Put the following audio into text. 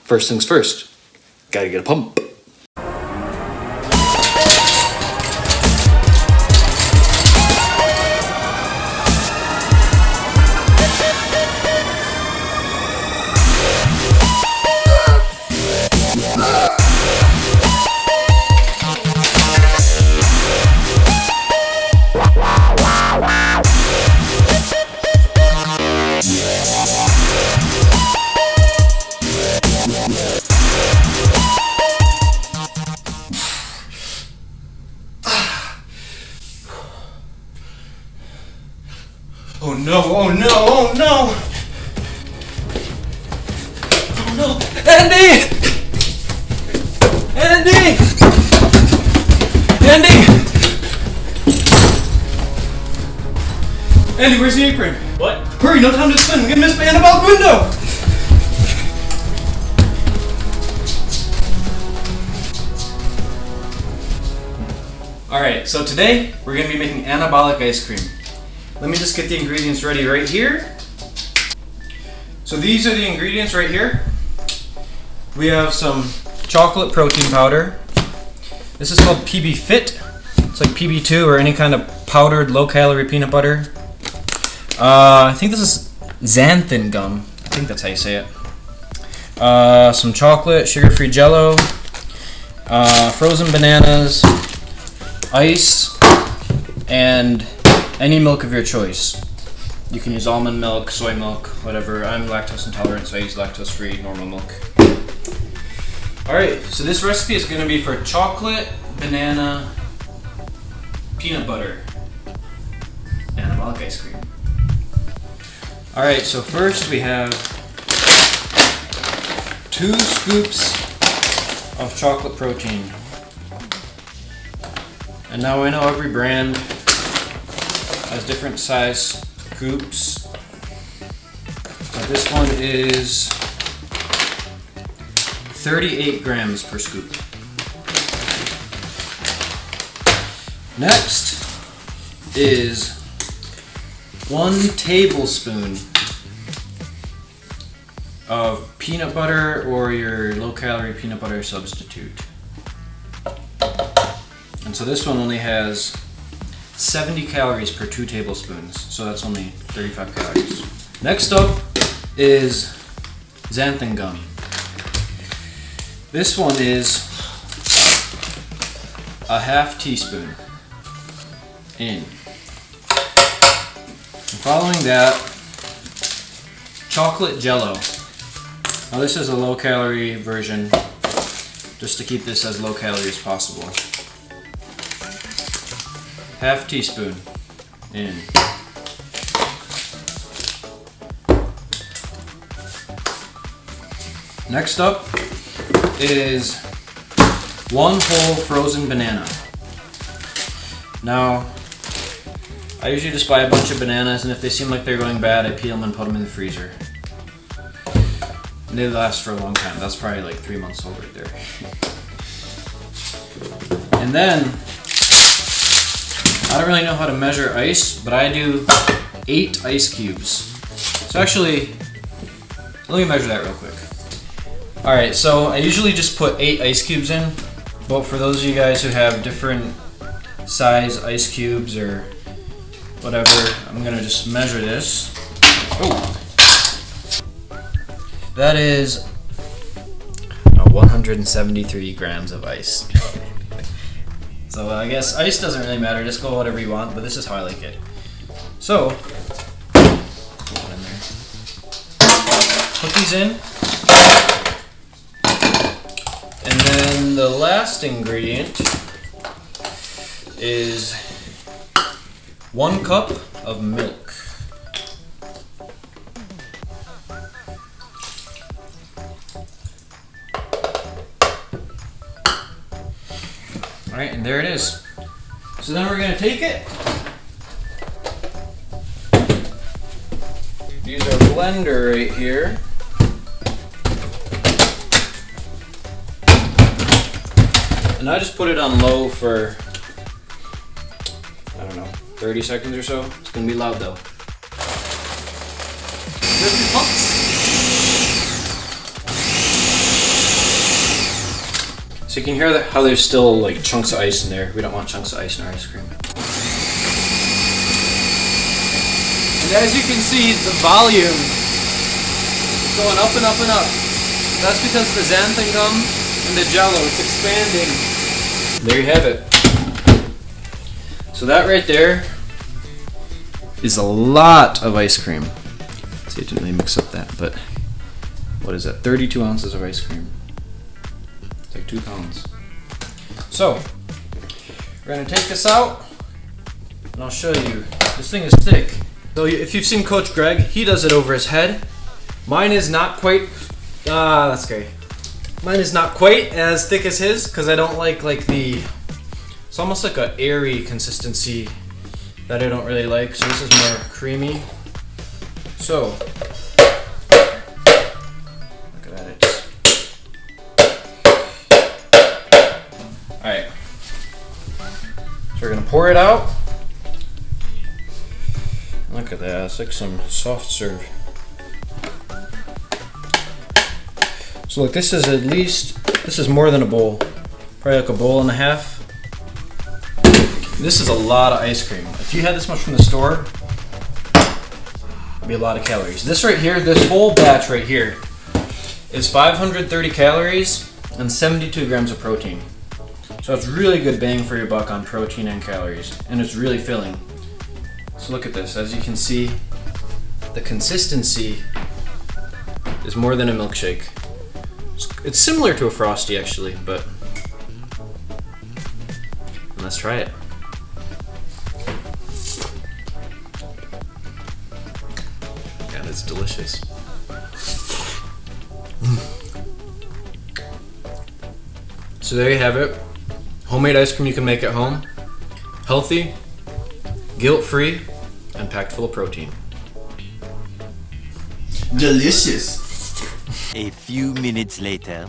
first things first, gotta get a pump. Oh no, oh no, oh no! Oh no! Andy! Andy! Andy! Andy, where's the apron? What? Hurry, no time to spin. We're gonna miss the anabolic window! Alright, so today we're gonna be making anabolic ice cream. Let me just get the ingredients ready right here. So these are the ingredients right here. We have some chocolate protein powder. This is called PB Fit. It's like PB2 or any kind of powdered low-calorie peanut butter. I think this is xanthan gum. I think that's how you say it. Some chocolate, sugar-free Jell-O, frozen bananas, ice, and any milk of your choice. You can use almond milk, soy milk, whatever. I'm lactose intolerant, so I use lactose-free normal milk. Alright, so this recipe is going to be for chocolate, banana, peanut butter, anabolic ice cream. Alright, so first we have 2 scoops of chocolate protein. And now I know every brand has different size scoops. This one is 38 grams per scoop. Next is 1 tablespoon of peanut butter or your low-calorie peanut butter substitute. And so this one only has 70 calories per 2 tablespoons, so that's only 35 calories. Next up is xanthan gum. This one is a ½ teaspoon in. And following that, chocolate Jell-O. Now this is a low-calorie version, just to keep this as low-calorie as possible. ½ teaspoon in. Next up is 1 whole frozen banana. Now, I usually just buy a bunch of bananas, and if they seem like they're going bad, I peel them and put them in the freezer. And they last for a long time. That's probably like 3 months old right there. And then, I don't really know how to measure ice, but I do 8 ice cubes. So actually, let me measure that real quick. Alright, so I usually just put 8 ice cubes in, but for those of you guys who have different size ice cubes or whatever, I'm gonna just measure this. Oh! That is 173 grams of ice. So I guess ice doesn't really matter, just go whatever you want, but this is how I like it. So, put these in. And then the last ingredient is 1 cup of milk. Alright, and there it is. So then we're going to take it, use our blender right here, and I just put it on low for, I don't know, 30 seconds or so. It's going to be loud though. There's the pumps. So you can hear how there's still like chunks of ice in there. We don't want chunks of ice in our ice cream. And as you can see, the volume is going up and up and up. That's because the xanthan gum and the jello, it's expanding. There you have it. So that right there is a lot of ice cream. See, I didn't really mix up that, but what is that? 32 ounces of ice cream. It's like 2 pounds. So, we're gonna take this out, and I'll show you. This thing is thick. So if you've seen Coach Greg, he does it over his head. Mine is not quite, that's scary. Mine is not quite as thick as his, because I don't like the, it's almost like an airy consistency that I don't really like. So this is more creamy. So, look at that. Alright. So we're going to pour it out. Look at that, it's like some soft serve. So look, this is this is more than a bowl. Probably like a bowl and a half. This is a lot of ice cream. If you had this much from the store, it'd be a lot of calories. This right here, this whole batch right here, is 530 calories and 72 grams of protein. So it's really good bang for your buck on protein and calories, and it's really filling. So look at this, as you can see, the consistency is more than a milkshake. It's similar to a Frosty actually, but let's try it. God, it's delicious. So there you have it. Homemade ice cream you can make at home. Healthy, guilt-free, and packed full of protein. Delicious. A few minutes later.